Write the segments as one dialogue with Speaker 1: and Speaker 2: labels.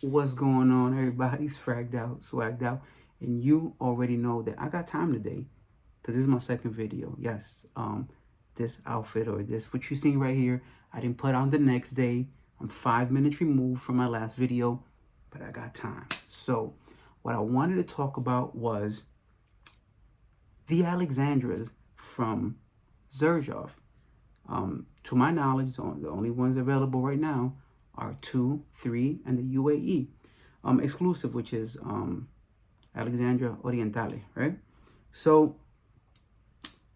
Speaker 1: What's going on? Everybody's fragged out, swagged out, and you already know that I got time today because this is my second video. Yes, this outfit or this what you seeing right here, I didn't put on the next day. I'm 5 minutes removed from my last video, but I got time. So what I wanted to talk about was the Alexandras from Xerjoff. To my knowledge, the only ones available right now are 2, 3, and the UAE exclusive, which is Alexandria Orientale, right? So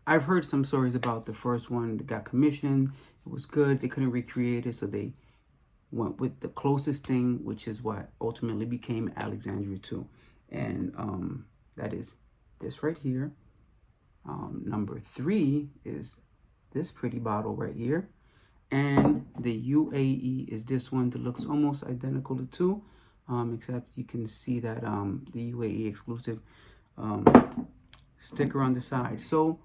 Speaker 1: I've heard some stories about the first one that got commissioned. It was good. They couldn't recreate it, so they went with the closest thing, which is what ultimately became Alexandria II. And that is this right here. Number 3 is this pretty bottle right here. And the UAE is this one that looks almost identical to 2, except you can see that the UAE exclusive sticker on the side. So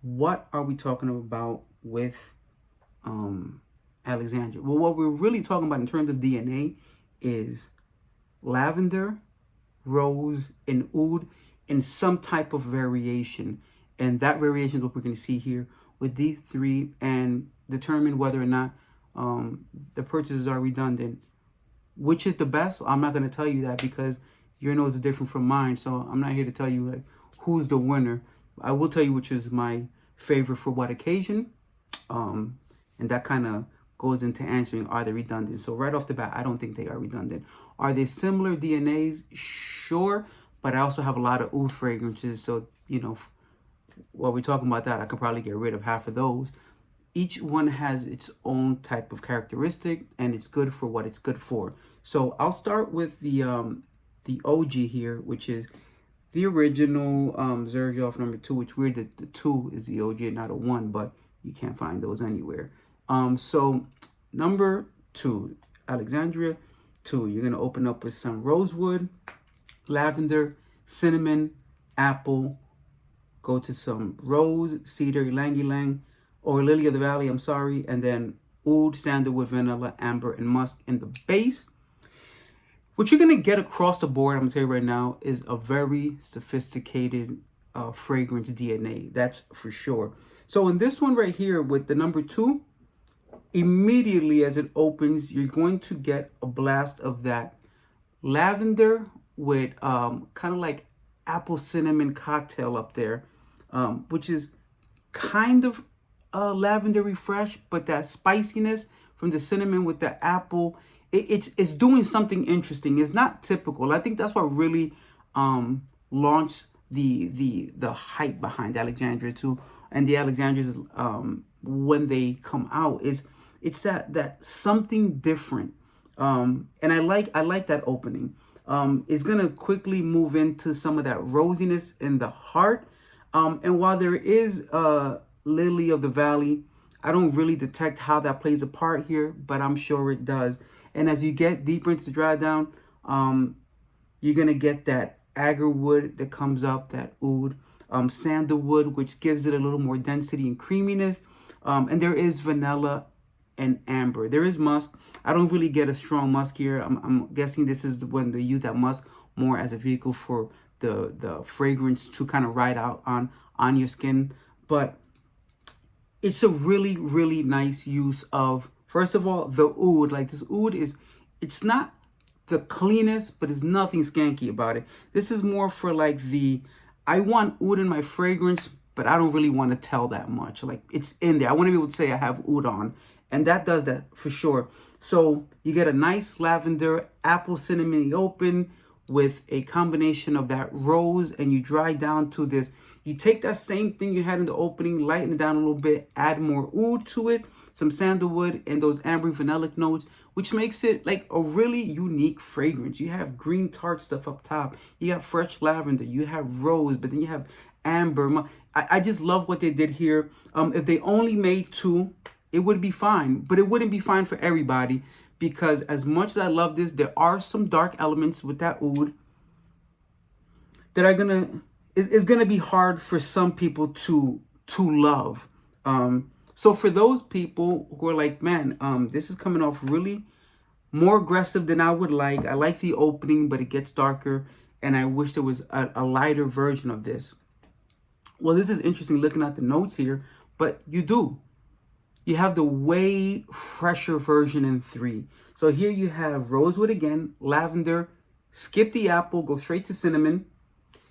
Speaker 1: what are we talking about with Alexandria? Well, what we're really talking about in terms of DNA is lavender, rose, and oud in some type of variation. And that variation is what we're going to see here with these 3 and determine whether or not the purchases are redundant. Which is the best? I'm not going to tell you that because your nose is different from mine. So I'm not here to tell you like who's the winner. I will tell you which is my favorite for what occasion. And that kind of goes into answering, are they redundant? So right off the bat, I don't think they are redundant. Are they similar DNAs? Sure. But I also have a lot of oud fragrances. So, you know, while we're talking about that, I could probably get rid of half of those. Each one has its own type of characteristic, and it's good for what it's good for. So I'll start with the OG here, which is the original Xerjoff number 2, which weird that the 2 is the OG, not a 1, but you can't find those anywhere. So number 2, Alexandria 2, you're gonna open up with some rosewood, lavender, cinnamon, apple. Go to some rose, cedar, ylang-ylang, or lily-of-the-valley, I'm sorry, and then oud, sandalwood, vanilla, amber, and musk in the base. What you're going to get across the board, I'm going to tell you right now, is a very sophisticated fragrance DNA. That's for sure. So in this one right here with the number 2, immediately as it opens, you're going to get a blast of that lavender with kind of like apple cinnamon cocktail up there, which is kind of lavender refresh, but that spiciness from the cinnamon with the apple, it's doing something interesting. It's not typical. I think that's what really launched the hype behind Alexandria II and the Alexandrias when they come out. It's that something different, and I like that opening. It's gonna quickly move into some of that rosiness in the heart, and while there is Lily of the Valley, I don't really detect how that plays a part here, but I'm sure it does. And as you get deeper into the dry down, you're gonna get that Agarwood that comes up, that oud, sandalwood, which gives it a little more density and creaminess, and there is vanilla and amber. There is musk. I don't really get a strong musk here. I'm guessing this is when they use that musk more as a vehicle for the fragrance to kind of ride out on your skin, but it's a really, really nice use of, first of all, the oud. Like this oud it's not the cleanest, but there's nothing skanky about it. This is more for like I want oud in my fragrance, but I don't really want to tell that much. Like it's in there. I want to be able to say I have oud on, and that does that for sure. So you get a nice lavender, apple, cinnamon open with a combination of that rose, and you dry down to this. You take that same thing you had in the opening, lighten it down a little bit, add more oud to it, some sandalwood, and those amber vanillic notes, which makes it like a really unique fragrance. You have green tart stuff up top. You have fresh lavender. You have rose, but then you have amber. I just love what they did here. If they only made 2, it would be fine, but it wouldn't be fine for everybody, because as much as I love this, there are some dark elements with that oud that are gonna be hard for some people to love. So for those people who are like, man, this is coming off really more aggressive than I would like. I like the opening, but it gets darker, and I wish there was a lighter version of this. Well, this is interesting looking at the notes here, but you do. You have the way fresher version in 3. So here you have rosewood again, lavender, skip the apple, go straight to cinnamon.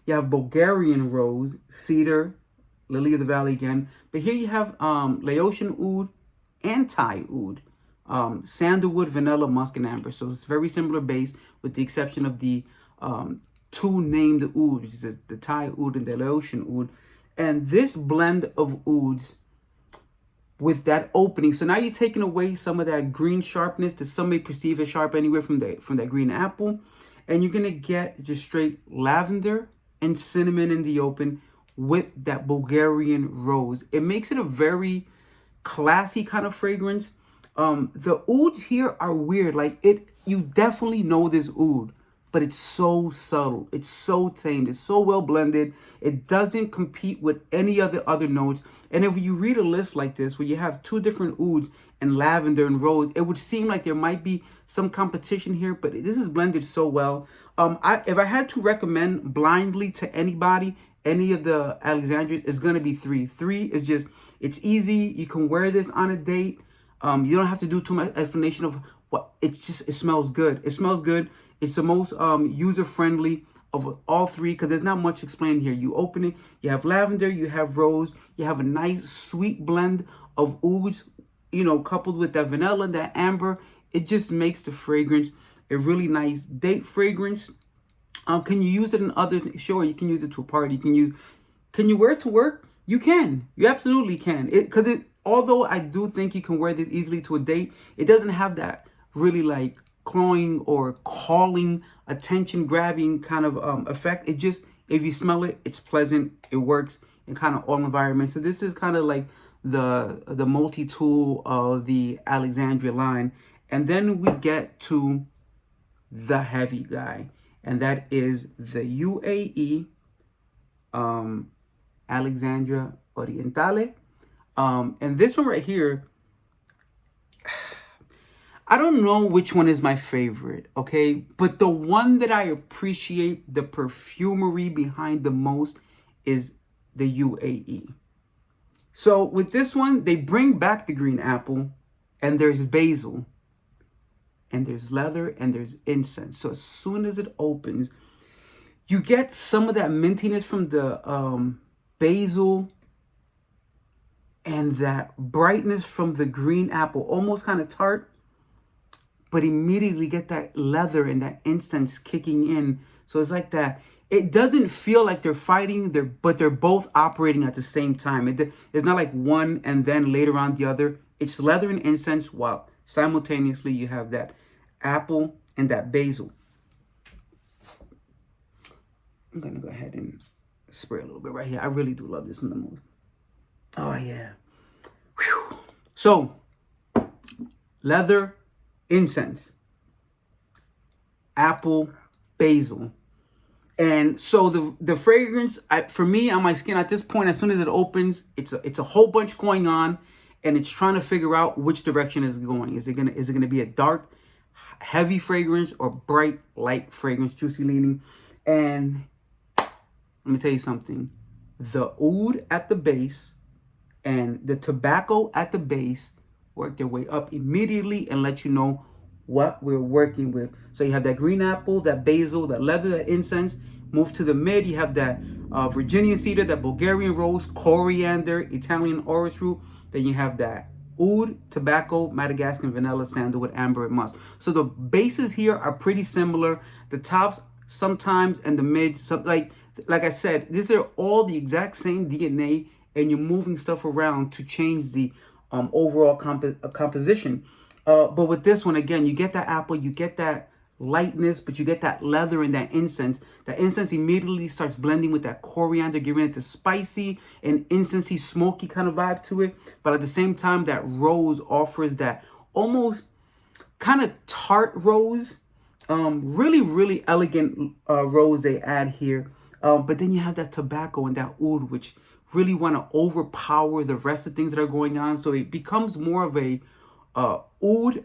Speaker 1: You have Bulgarian Rose, Cedar, Lily-of-the-Valley again. But here you have Laotian Oud and Thai Oud. Sandalwood, Vanilla, Musk and Amber. So it's very similar base with the exception of the 2 named Oud, which is the Thai Oud and the Laotian Oud. And this blend of ouds with that opening, so now you're taking away some of that green sharpness that some may perceive as sharp anyway from that green apple, and you're gonna get just straight lavender and cinnamon in the open with that Bulgarian rose. It makes it a very classy kind of fragrance. The ouds here are weird. Like you definitely know this oud, but it's so subtle. It's so tamed. It's so well blended. It doesn't compete with any of the other notes. And if you read a list like this, where you have 2 different ouds and lavender and rose, it would seem like there might be some competition here, but this is blended so well. If I had to recommend blindly to anybody, any of the Alexandria, it's going to be 3. 3 is just, it's easy. You can wear this on a date. You don't have to do too much explanation of what, it smells good. It smells good. It's the most user-friendly of all 3 because there's not much explained here. You open it, you have lavender, you have rose, you have a nice sweet blend of ouds, coupled with that vanilla and that amber. It just makes the fragrance a really nice date fragrance. Can you use it in other things? Sure, you can use it to a party. Can you wear it to work? You can. You absolutely can. Although I do think you can wear this easily to a date, it doesn't have that really like cloying or calling, attention grabbing kind of effect. It just, if you smell it, it's pleasant. It works in kind of all environments. So this is kind of like the multi-tool of the Alexandria line. And then we get to the heavy guy, and that is the UAE Alexandria Orientale. And this one right here, I don't know which one is my favorite, okay? But the one that I appreciate the perfumery behind the most is the UAE. So with this one, they bring back the green apple, and there's basil, and there's leather, and there's incense. So as soon as it opens, you get some of that mintiness from the basil and that brightness from the green apple, almost kind of tart, but immediately get that leather and that incense kicking in. So it's like that. It doesn't feel like they're fighting, but they're both operating at the same time. It's not like one and then later on the other. It's leather and incense while simultaneously you have that apple and that basil. I'm going to go ahead and spray a little bit right here. I really do love this one the most. Oh, yeah. Whew. So, leather, incense, apple, basil. And so the fragrance, for me, on my skin at this point, as soon as it opens, it's a whole bunch going on, and it's trying to figure out which direction it's going. Is it gonna be a dark, heavy fragrance or bright, light fragrance, juicy leaning? And let me tell you something. The oud at the base and the tobacco at the base work their way up immediately and let you know what we're working with. So you have that green apple, that basil, that leather, that incense. Move to the mid, you have that Virginian Cedar, that Bulgarian Rose, Coriander, Italian Orris root. Then you have that oud, tobacco, Madagascar Vanilla, Sandalwood, Amber, and Musk. So the bases here are pretty similar. The tops sometimes and the mids, like I said, these are all the exact same DNA, and you're moving stuff around to change the overall composition. But with this one, again, you get that apple, you get that lightness, but you get that leather and that incense. That incense immediately starts blending with that coriander, giving it the spicy and incensey, smoky kind of vibe to it. But at the same time, that rose offers that almost kind of tart rose. Really, really elegant rose they add here. But then you have that tobacco and that oud, which really want to overpower the rest of things that are going on. So it becomes more of a oud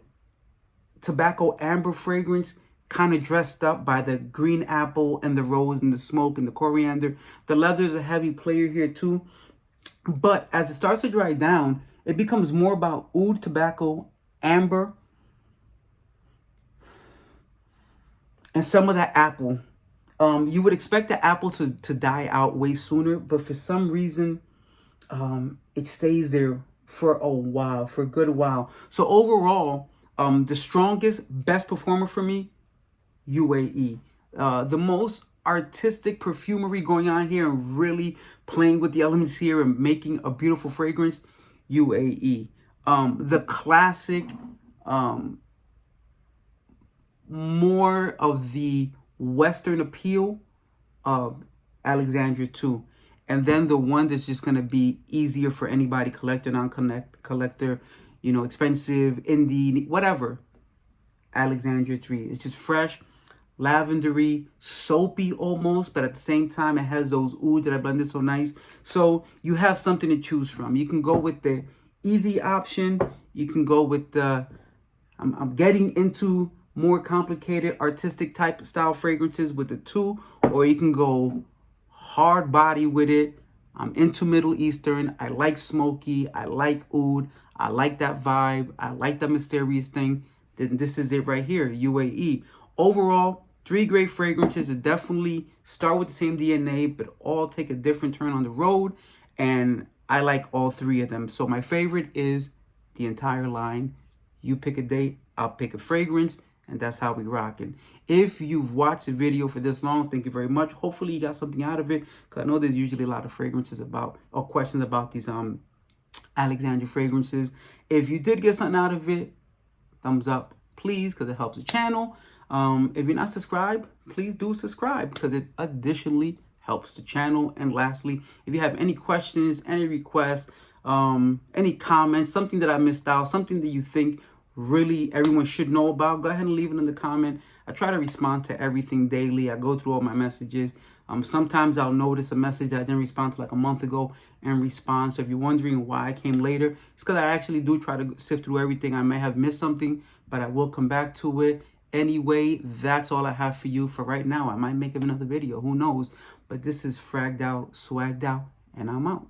Speaker 1: tobacco amber fragrance, kind of dressed up by the green apple and the rose and the smoke and the coriander. The leather is a heavy player here too. But as it starts to dry down, it becomes more about oud, tobacco, amber, and some of that apple. You would expect the apple to die out way sooner, but for some reason, it stays there for a while, for a good while. So overall, the strongest, best performer for me, UAE. The most artistic perfumery going on here and really playing with the elements here and making a beautiful fragrance, UAE. The classic, more of the Western appeal of Alexandria II. And then the one that's just going to be easier for anybody, collector, non-collector, you know, expensive, indie, whatever. Alexandria III. It's just fresh, lavendery, soapy almost, but at the same time, it has those ouds that I blended so nice. So you have something to choose from. You can go with the easy option. You can go with the, I'm getting into more complicated artistic type style fragrances with the two, or you can go hard body with it. I'm into Middle Eastern. I like smoky. I like oud. I like that vibe. I like that mysterious thing. Then this is it right here, UAE. Overall, 3 great fragrances that definitely start with the same DNA, but all take a different turn on the road. And I like all 3 of them. So my favorite is the entire line. You pick a date, I'll pick a fragrance. And that's how we rocking. If you've watched the video for this long, thank you very much. Hopefully you got something out of it, because I know there's usually a lot of fragrances about, or questions about these Alexandria fragrances. If you did get something out of it, thumbs up, please, because it helps the channel. If you're not subscribed, please do subscribe, because it additionally helps the channel. And lastly, if you have any questions, any requests, any comments, something that I missed out, something that you think really everyone should know about, go ahead and leave it in the comment. I try to respond to everything daily. I go through all my messages. Sometimes I'll notice a message that I didn't respond to like a month ago and respond. So if you're wondering why I came later, it's because I actually do try to sift through everything. I may have missed something, but I will come back to it. Anyway, that's all I have for you for right now. I might make another video, who knows? But this is fragged out, swagged out, and I'm out.